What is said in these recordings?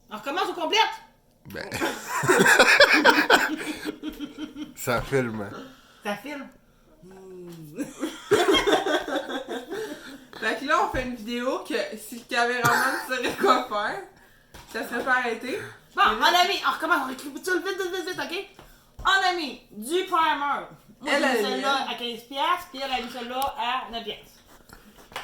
On recommence au complète? Ben. Ça filme. Ça filme? Fait que là, on fait une vidéo que si le caméraman saurait quoi faire, ça serait pas arrêté. Bon, on a mis, on recommence, on récupère tout vite, ok? On a mis du primer. Moi, Elle j'ai a mis mis. celle-là à 15$, puis elle a mis celle-là à 9$.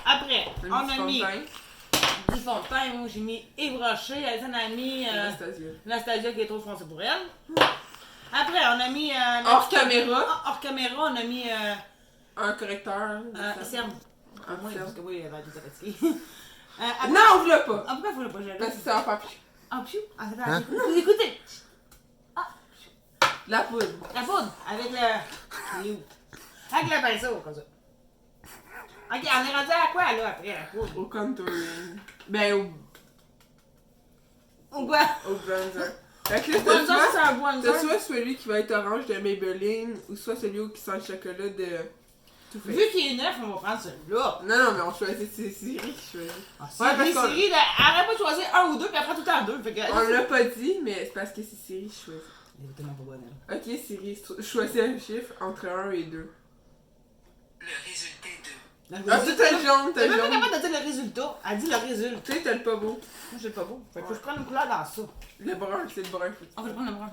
Après, on a mis du fond de teint. Moi, j'ai mis Yves Rocher. Alison a mis Anastasia qui est trop foncée pour elle. Après, on a mis... Hors caméra. Hors caméra, on a mis... Un correcteur. Cerne. Un Oui, cerne. parce que oui, elle va être fatiguée. Non, on voulait pas. Ah, pourquoi il faut le pas gérer? Parce que ça va faire plus. Ah, piou! Attends, écoutez! La poudre. La poudre, avec le... Il est où? Avec le pinceau, comme ça. Ok, on est rendu à quoi, là, après, la poudre? Au contouring. Ben, Ou quoi? au bronzer. Fait que là, Bronzer, c'est un bronzer. t'as soit celui qui va être orange de Maybelline, ou soit celui qui sent le chocolat de Too Faced. Vu qu'il est neuf, on va prendre celui-là. Non, mais on choisit, c'est Siri qui choisit. Ah, Ouais, parce Siri, qu'on- Siri, arrête pas de choisir un ou deux, puis après tout le temps deux. Fait que... On l'a pas dit, mais c'est parce que c'est Siri qui choisit. Elle est tellement pas bonne, elle. Ok, Siri, choisis un chiffre entre 1 et 2. Le résultat est 2. Ah, tu t'as le jaune, t'as T'es le même pas jaune. capable de dire le résultat. Elle dit le résultat. Tu sais, t'as le pas beau. Moi, j'ai pas beau. Fait que faut que je prenne une couleur dans ça. Le brun, c'est le brun. Faut On va prendre le brun.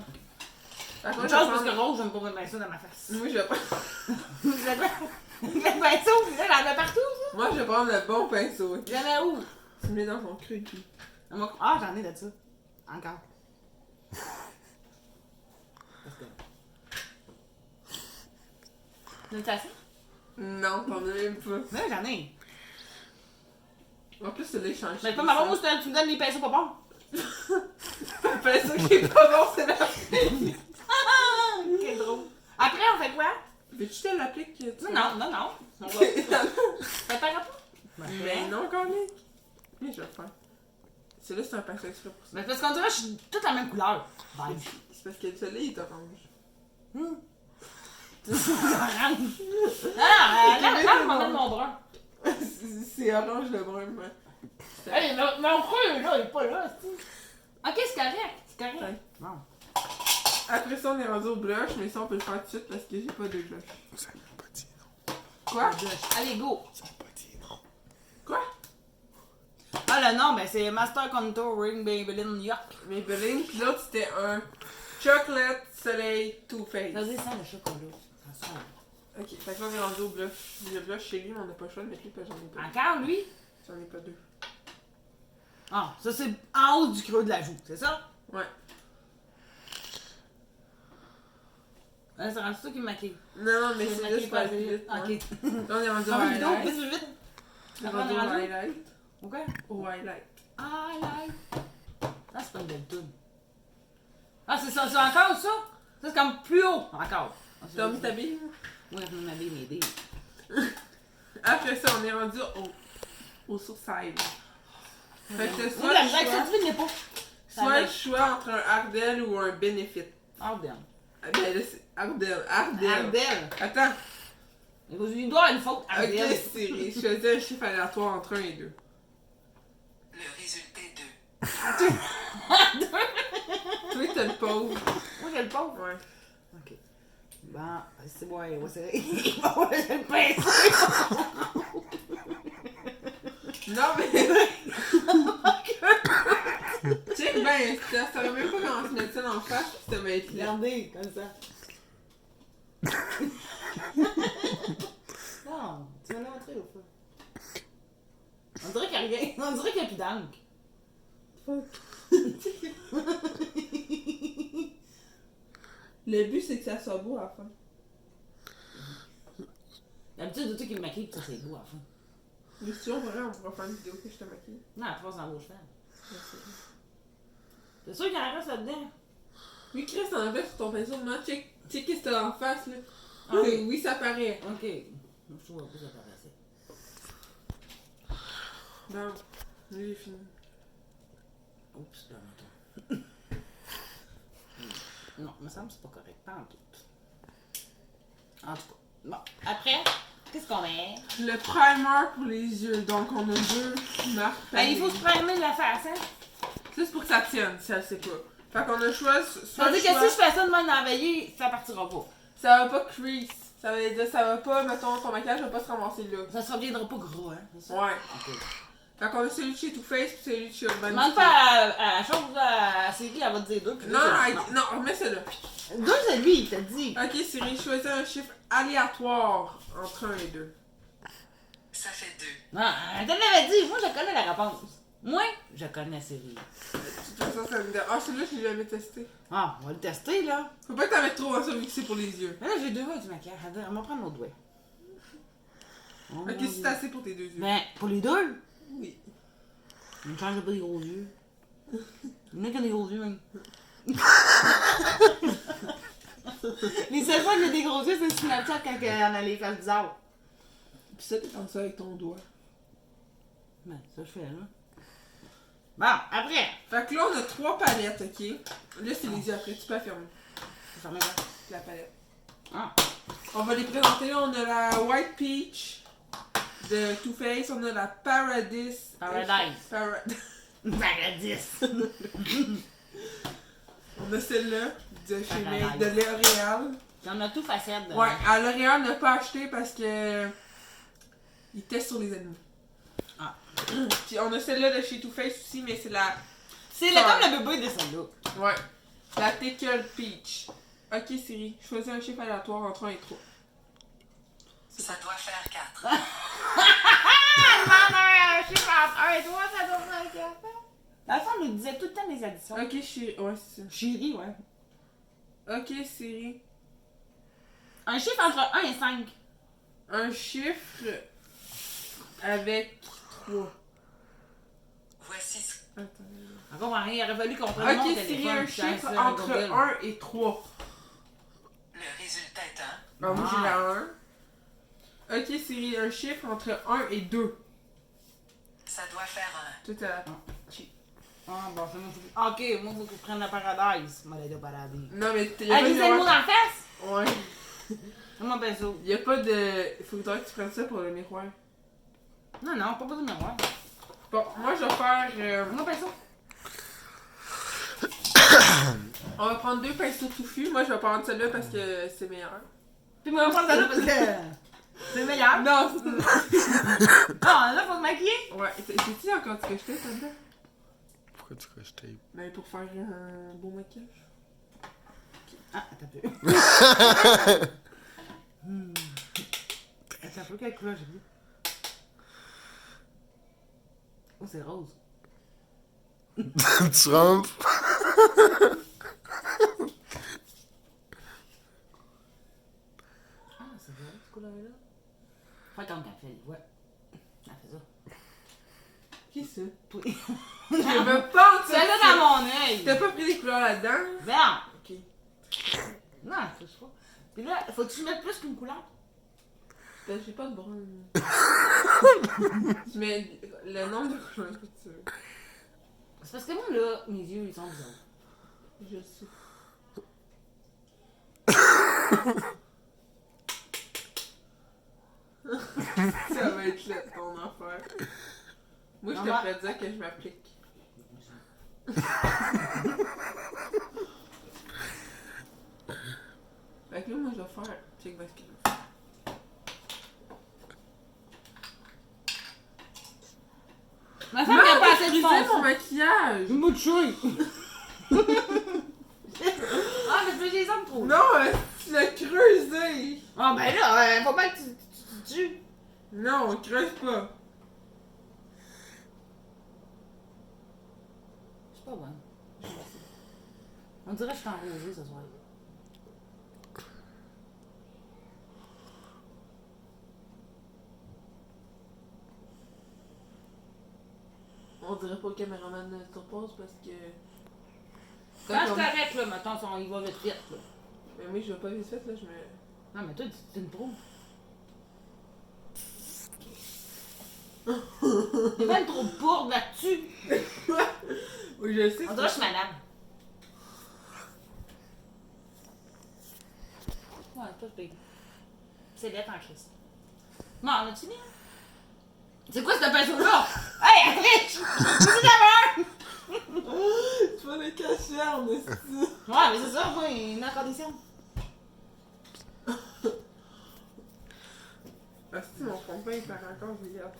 Par Une contre, chose je vais parce que prendre- rose, j'aime pas mettre ça dans ma face. Moi, je vais prendre... Le pinceau, puis là, elle en a partout, ça. Moi, je vais prendre le bon pinceau. Il y en a où? Tu me mets dans ton creux de cul. Ah, j'en ai de ça. Encore. Parce que... T'en as assez? Non, t'en as même pas. Mais j'en ai. En plus, c'est l'échange. Mais pas marrant, moi, tu me donnes les pinceaux pas bons. Le pinceau qui est pas bon, c'est la... Quel drôle. Après, on fait quoi? Veux-tu que je te l'applique? Non. On va... Ça paraît pas? Mais non, quand même. Mais je vais le faire. C'est là, c'est un pinceau exprès pour ça. Mais parce qu'on dirait que je suis toute la même couleur. Beige. C'est parce que celui-là, il est orange. C'est orange. Ah, là, je m'en donne mon brun. C'est orange le brun, mais... Hey, mon creux, là, il est pas là, c'est... Ok, c'est correct. C'est correct. Ouais. Bon. Après ça, on est rendu au blush, mais ça, on peut le faire tout de suite parce que j'ai pas de blush. Ça m'a pas dit non. Quoi? Allez, go. Ça m'a pas dit non. Quoi? Ah, le nom, ben, c'est Master Contouring Maybelline New York. Maybelline, pis l'autre, c'était un Chocolate Soleil Too Faced. Vas-y, ça, le chocolat. Ça sent. Ok, fait que là, on est rendu au blush. Le blush chez lui, mais on n'a pas le choix de mettre lui, parce que j'en ai pas. Encore, lui? J'en ai pas deux. Ah, ça, c'est en haut du creux de la joue, c'est ça? Ouais. Là, c'est rendu ça qui me maquille. Non, mais Je c'est maquille juste pas pas assez vite. vite. Ok. Là, on est rendu au Ah, vidéo, highlight. vite, vite. On est rendu au rendu? highlight. Ok. Au highlight. Ah, là. Ah, c'est pas une belle toune. Ah, c'est ça, c'est encore ça? Ça, c'est comme plus haut, encore. Ah, c'est T'as mis ta bille? Oui, je m'habille m'aider. Après ça, on est rendu au sourcil. Fait que Oui, soit la le blague, ça, choix, tu l'es pas. soit le choix entre un Ardell ou un Benefit. Ardell. Ah, ben là, c'est Ardell. Ardell. Ardell. Attends. Il doit y avoir une faute, Ardell. Ok, Siri. Choisis un chiffre aléatoire entre 1 et 2. Le résultat est 2. Toi, t'as le pauvre. Moi, j'ai le pauvre. Ouais. Ok. Bon, c'est bon, ouais, c'est... Il va avoir le pinceau. Non, mais. Check ben, ça saurait même pas comment se mettre ça dans le face, puis ça va être là. Regardez, comme ça. Non, tu m'as montré au fond. On dirait qu'il n'y a rien. On dirait qu'il n'y a plus d'encre. Le but, c'est que ça soit beau à la fin. D'habitude, de tout qui me maquille, pis ça, c'est beau à la fin. Mais si on pourrait, on pourra faire une vidéo que je te maquille. Non, tu passes en rouge fer. Merci. C'est sûr qu'il y en reste là-dedans. Oui, Chris, t'en as fait sur ton pinceau. Maintenant, check qu'est-ce que t'as en face, là. Ah. Oui, ça paraît. Ok. Moi, je trouve un peu ça paraissait. Bon, là, j'ai fini. Oups, là, attends. Non, me semble que c'est pas correct. Pas en tout. En tout cas. Bon, après, qu'est-ce qu'on met? Le primer pour les yeux. Donc, on a deux marques. Ben, il faut se pareilles. primer la face, hein? Ça, c'est pour que ça tienne, si elle sait pas. Fait qu'on a le choix. Ça veut dire que si je fais ça de même dans la veillée, ça partira pas. Ça va pas crease. Ça veut dire ça va pas, mettons, ton maquillage va pas se ramasser là. Ça se reviendra pas gros, hein. C'est ça? Ouais. Ok. Fait qu'on a celui de chez Too Faced pis celui de chez Urban Demande Decay. pas à chose, à Siri, elle va te dire deux. puis Non, là, non, remets ça là. deux, c'est lui, il t'a dit. Ok, Siri, choisis un chiffre aléatoire entre 1 et 2. Ça fait 2. Non, elle te l'avait dit. Moi, je connais la réponse. Moi, je connais Siri. De toute façon, ça me dit. Ah, celui-là, je l'ai jamais testé. Ah, on va le tester, là. Faut pas que t'en mettes trop à ça vu que c'est pour les yeux. Mais là, j'ai deux doigts du maquillage. Elle va prendre l'autre doigt. Oh, Ok, si c'est assez pour tes deux yeux. Mais pour les deux, Oui. on ne change pas des gros yeux. Il y en a qui ont des gros yeux, même. Les seules fois que j'ai des gros yeux, c'est Snapchat quand on a les faces bizarres. Pis ça, t'es comme ça avec ton doigt. Ben, ça, je fais, là. Bon, après. Fait que là, on a 3 palettes, ok? Là, c'est les yeux après, tu peux la fermer. Je vais remettre ça. La palette. Ah. On va les présenter là, on a la White Peach de Too Faced, on a la Paradise. Paradise. Paradis. On a celle-là de chez Paradise. de L'Oréal. J'en ai tout facette. De... Ouais, à L'Oréal, n'a pas acheté parce que. Ils testent sur les animaux. Ah. Puis on a celle-là de chez Too Faced aussi, mais c'est la. C'est le, comme le bébé de celle-là. Ouais. La Tickle Peach. Ok, Siri, choisis un chiffre aléatoire entre 1 et 3. Ça doit faire 4. Ah, je sais pas. Un et trois, ça doit faire quatre. Dans le fond, on nous disait tout le temps les additions. Ok, Chérie. Ouais, c'est ça. Chérie, ouais. Ok, Siri. Un chiffre entre 1 et 5. Un chiffre avec 3. Voici ce Attends. Encore rien, il aurait fallu qu'on prenne mon Ok, téléphone. Siri, un puis je fasse chiffre ça, entre Google. 1 et 3. le résultat est 1. Ah, moi j'ai la 1. Ok, Siri, un chiffre entre 1 et 2. Ça doit faire 1. Tout à la. Ah, bon, c'est moi. Ok, moi, faut que je prenne la Paradise. Moi, de Paradise. Non, mais t'es. Avec les animaux dans la face? Ouais. Comment ben ça? Y'a pas de. Il faudrait que tu prennes ça pour le miroir. Non, non, pas besoin de miroir. Bon, moi je vais faire. Comment ben ça? On va prendre 2 pinceaux touffus. Moi je vais prendre celle-là parce que c'est meilleur. Puis moi, on va prendre ça là parce que c'est meilleur. Non, Ah, là, faut se maquiller. ouais, c'est-tu encore ce que je fais là-dedans? Pourquoi tu crois que je tape? Ben pour faire un beau maquillage. Ah, attends un peu. Attends un peu, quelle couleur j'ai vu? Oh, c'est rose. Trump! Ah, c'est vrai, cette couleur-là. Faut attendre qu'elle fait, ouais. Elle fait ça. Qui c'est? Toi. Je veux pas en Celle-là dans mon œil. T'as pas pris des couleurs là-dedans? Vert. Ok. Non, je sais pas. Puis là, faut-tu mettre plus qu'une couleur? Ben, j'ai pas de brun. Tu mets le nombre de couleurs que tu veux. C'est parce que moi, là, mes yeux, ils sont bizarres. Je le sais. Ça va être là, ton affaire. Moi, je te Maman. ferais dire que je m'applique. Fait que là, moi, je vais faire. Check ce qu'il veut. Ma femme n'a pas assez de Brisé fond. mon maquillage! Une bout de chouille. Ah, mais tu fais les hommes trop. Non, tu l'as creusé! Ah, ben là, faut pas que tu tues. Non, on creuse pas. C'est pas bon. On dirait que je suis enrosée ce soir. On dirait pas le caméraman te repose parce que. Quand je t'arrête, là, mettons, il va vite vite, là. Mais moi, je vais pas vite fait, là, je me. Non, mais toi, tu une pro. Il y a même trop de bourde là-dessus. Oui, je le sais. On dirait que je suis malade. Ouais, toi, c'est bête en crise. Non, on a-tu mis? C'est quoi ce pinceau-là? Hey, Atriche! C'est d'abord! Ouais, mais c'est ça, moi, une condition. Ah, si mon fond-teint il part encore, je regarde.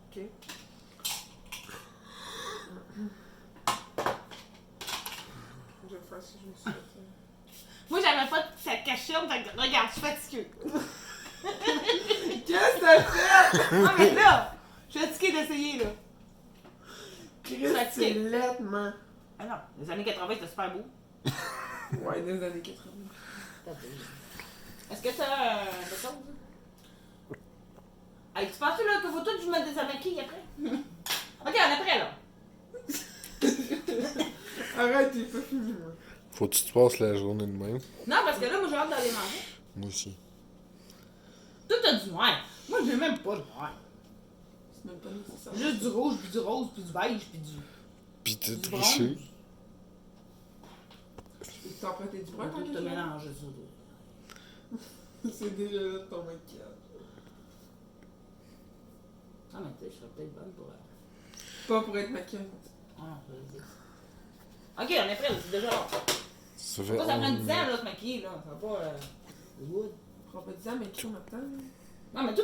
Ok. Je vais faire si je me suis fait. Moi, j'avais pas cette cachette, fait que regarde, je suis fatiguée. Qu'est-ce que t'as fait? Non, mais là, je suis fatiguée d'essayer, là. Chris, c'est lettement. Ah non, les années 80, c'était super beau. Ouais, des années 80. Est-ce que t'as des choses? Hey, tu penses là qu'il faut tout que je me désamaquille après? Ok, on est prêt là. Arrête, t'es pas fini, moi. Faut que tu te passes la journée de même. Non, parce que là, moi j'ai hâte d'aller manger. Moi aussi. Toi, t'as du noir. Moi, j'ai même pas de noir. C'est même pas nécessaire. Juste du rouge, puis du rose, puis du beige, puis du. Pis t'as Du triché. Tu t'en prêtais du brun quand Tu te tu mélanges ça. C'est déjà là ton maquillage. Ah, mais tu sais, je serais peut-être bonne pour. Pas pour être maquillante. Ah, je vais le dire. Ok, on est prêt, là, c'est déjà là. Ça fait Pourquoi ça prend 10 ans 11 là, se maquiller là? Ça va pas. Le wood. Prends pas 10 ans, mais qui en attend? Non, mais tu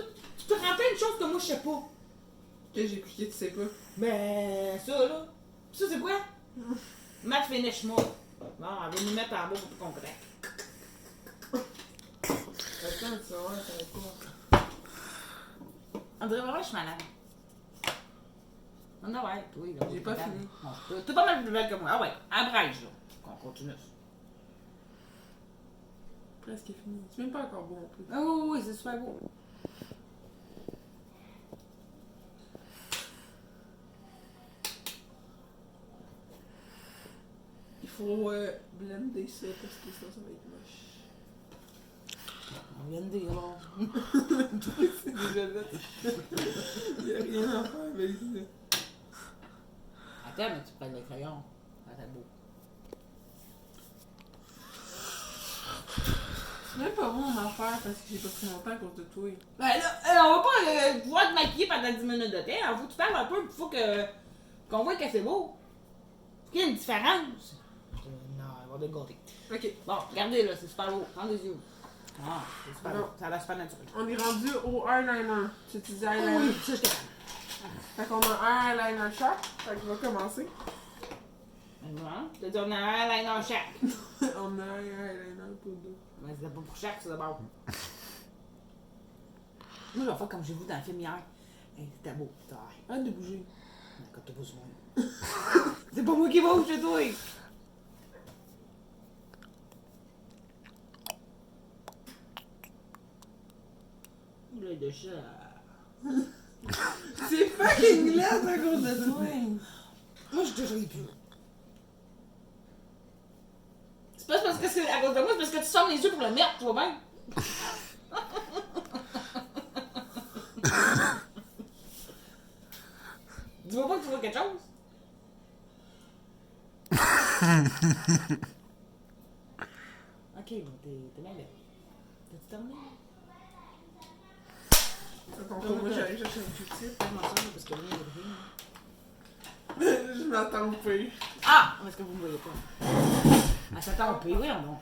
peux rentrer une chose que moi je sais pas. Que j'ai piqué, tu sais pas. Ben, ça là. Ça, c'est quoi? Matte finish mode. Bon, elle va nous mettre en bas pour plus qu'on craque. Attends, tu vas voir, ça va quoi? On dirait vraiment que je suis malade. Ah ouais, toi, là. J'ai pas fini. Bon, t'es pas mal plus belle que moi. Ah ouais, abrège là. Qu'on continue. Presque fini. C'est même pas encore beau en plus. Ah oui, oui, c'est super beau. Il faut blender ça parce que sinon ça va être moche. On vient de dire là. C'est déjà là. Y'a rien à faire avec ça. Attends, mais tu prends le crayon. Ça va être beau. C'est même pas bon mon affaire parce que j'ai pas pris longtemps à cause de toi. Ben là, on va pas pouvoir te maquiller pendant 10 minutes de temps. Il faut que tu parles un peu, il faut qu'on voit que c'est beau. Faut qu'il y ait une différence. Non, elle va dégoûter. Ok. Bon, regardez là, c'est super beau. Prends des yeux. Ah, c'est super Bon. beau. Ça a l'air super naturel. On est rendu au eyeliner. Tu disais Ah eyeliner. oui, ça je t'ai fait. Fait qu'on a un eyeliner chaque. Fait que je vais commencer. Voilà. T'as dit on a un eyeliner chaque. On a un eyeliner pour deux. Mais c'est pas pour chaque, c'est d'abord. Moi, je vais faire comme j'ai vu dans le film hier. Hey, c'était beau. Arrête de bouger. Quand t'as besoin. C'est pas moi qui bouge chez toi. L'œil de chat. C'est fucking glace à cause de toi. Moi, je te ris plus. C'est pas parce que c'est à cause de moi, c'est parce que tu fermes les yeux pour le mettre, tu vois bien? Tu vois pas que tu vois quelque chose? Ok, bon, t'es mal bête. T'as-tu terminé? Fait qu'on moi j'arrive chercher un Q-tip. Fais-moi ça, parce que là, il y a rien. Je m'attends pas. Ah! Est-ce que vous me voyez pas? Ah, ça t'a empé, oui, non?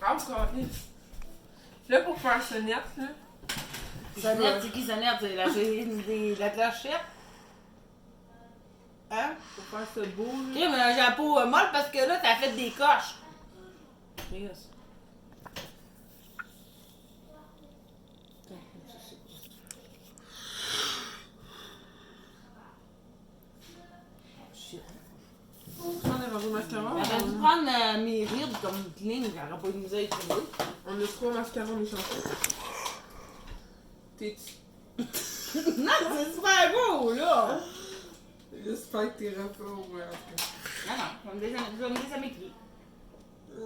Encore. Là, pour faire sonnette, là. Sonnette, c'est qui sonnette? C'est la clochette? Hein? Pour faire ce beau, là. Ok, mais j'ai la peau molle parce que là, t'as fait des coches. Yes. Shit. On a mangé au mascara. J'aurais dû prendre mes rides comme clean, j'aurais pas eu de misère à trouver. On a 3 mascaras méchants. T'es. Non, c'est super beau, là! J'espère que t'es rapport, ouais. Non, non, je vais me désamicler.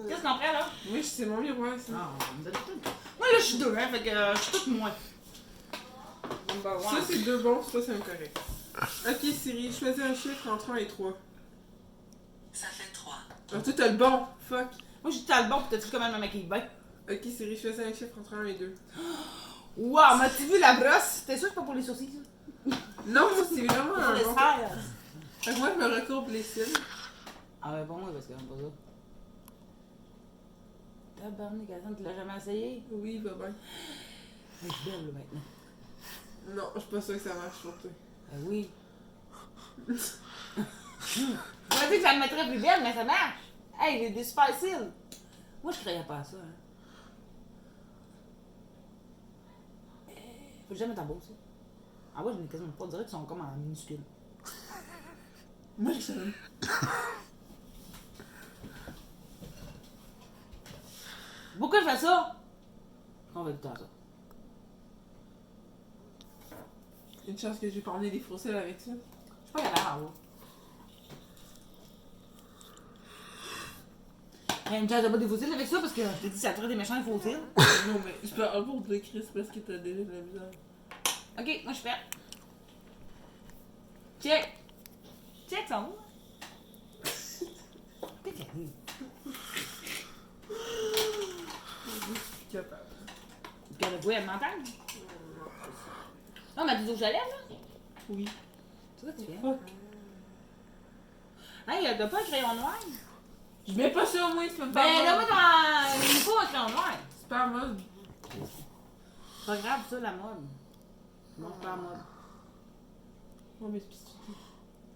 Qu'est-ce qu'on prend, là? Oui, c'est mon miroir, ça. Ah, on me donne tout. Moi, là, je suis deux, hein, fait que je suis toute moins. Ça, c'est 2 bons, ça, c'est incorrect. Ok, Siri, choisis un chiffre entre 1 et 3. Ça fait 3. Alors, toi, t'as le bon. Fuck. Moi, je suis tout le bon, pis t'as-tu comment me maquiller bien? Ok, Siri, choisis un chiffre entre 1 et 2. Wow, m'as-tu vu la brosse? T'es sûr que c'est pas pour les sourcils, ça? Non, moi, c'est vraiment Pour un les bon. serres. Fait que moi, je me recourbe les cils. Ah ouais, pas moi, parce que j'aime pas ça. Tabarnak, Alexandre, tu l'as jamais essayé? Oui, va bien. Je suis belle, là, maintenant. Non, je suis pas sûre que ça marche pour toi. Ben oui. Je m'as dit que ça me mettrait plus belle, mais ça marche. Hey, il est des super cils. Moi, je croyais pas à ça, hein. Faut jamais t'en beau, ça. Ah ouais, je n'ai quasiment pas. On dirait qu'ils sont comme en minuscule. Moi, je sais même. Pourquoi je fais ça? On va tout le temps ça. Une chance que j'ai pas emmené des faux cils avec ça. Je sais pas qu'elle a l'air en haut. Une chance de pas des fossiles avec ça parce que je t'ai dit ça traite des méchants et fossiles. Non, mais je peux avoir de Chris parce que t'as déjà de la misère. Ok, moi je suis prête. Check! Check ça où? Qu'est-ce qu'il y Je suis capable. a? Qu'elle a quoi, elle m'entend? Non, mais tu dis où j'allais, là? Oui. C'est quoi tu fais? Fuck. Hey, t'as pas un crayon noir? Je mets pas ça au moins, tu peux me Ben, faire. là, moi, il me faut un crayon noir. C'est pas en mode. C'est pas grave, ça, la mode. Non, c'est pas la mode. Non, mais c'est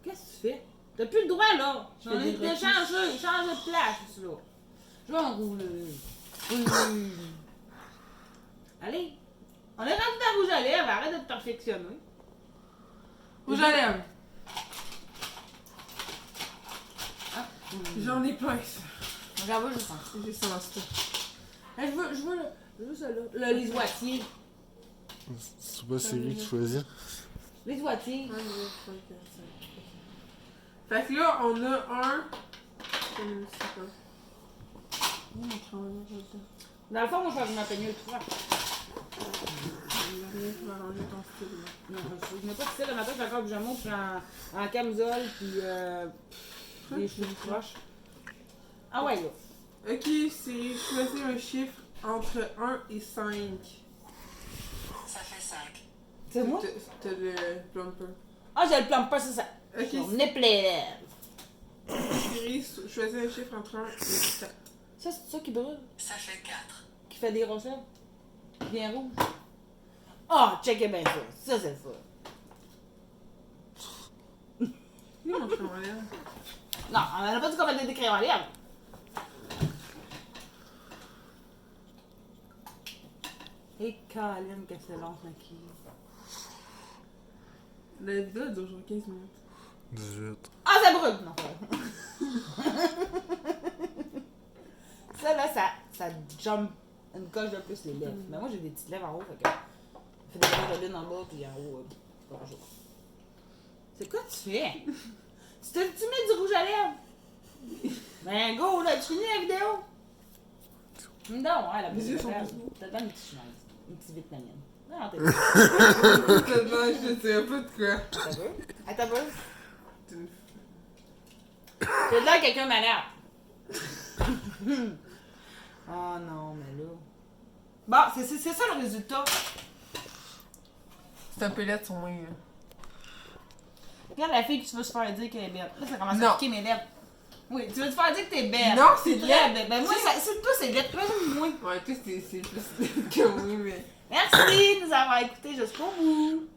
Qu'est-ce que tu fais? T'as plus le droit, là. Je On fais des est retouches. change de place, ici, là. Je vais en rouler. Allez. On est rendu dans rouge à lèvres, arrête de te perfectionner. Rouge à lèvres. Ah. J'en ai plein, ça. Regarde, je sens. J'ai ça dans ce Je veux ça, là. Les oitiers. C'est pas Siri qui choisit. Les oitiers. Fait que là, on a un. Je sais pas. Dans le fond, moi, je vais m'appeler le trois. Il y a rien qui va ranger ton style, là. Non, je mets pas de style. Le matin, je suis encore en pyjama, puis en camisole, puis des cheveux proches. Ah ouais, là. Ok, c'est choisir un chiffre entre 1 et 5. Ça fait 5. C'est moi? T'as le plumper. Ah, j'ai le plumper, c'est ça. Ok, Mon nez plein. Siri, choisis un chiffre entre 1 et 7. Ça, c'est ça qui brûle, Ça fait 4. qui fait des recettes. Bien rouge. Ah, checkez bien ça. Ça, c'est le fun. Oui, mon crayon à lèvres. Non, on n'a pas dit qu'on mettait des crayons à lèvres. Et Colin, que c'est long, ce maquillage. La vidéo dure genre 15 minutes. 18. Ah, ça brûle! Non, ça, là, ça jump une coche de plus les lèvres. Mais moi, j'ai des petites lèvres en haut, fait que... Je fais des grosses de lune en bas, puis en haut, c'est pas toujours. C'est quoi tu fais? Tu mets du rouge à lèvres? Ben, go, là, tu finis la vidéo? Non, elle a Les yeux sont pas plus beaux. T'as pas une petite chemise, une petite vitamine. Non, t'es Tellement, je te sais pas de quoi. T'as peur? Attends, peur? C'est là quelqu'un m'énerve. Oh non, mais là. Bon, c'est ça le résultat. C'est un peu laid sur moi. Regarde la fille que tu veux se faire dire qu'elle est belle. Là, ça commence Non. à piquer mes lèvres. Oui, tu veux te faire dire que t'es belle. Non, c'est très laid. Ben moi, c'est toi, c'est laid. Imagine moi. Ouais, toi, c'est plus laid que oui, mais. Merci de nous avoir écoutés jusqu'au bout.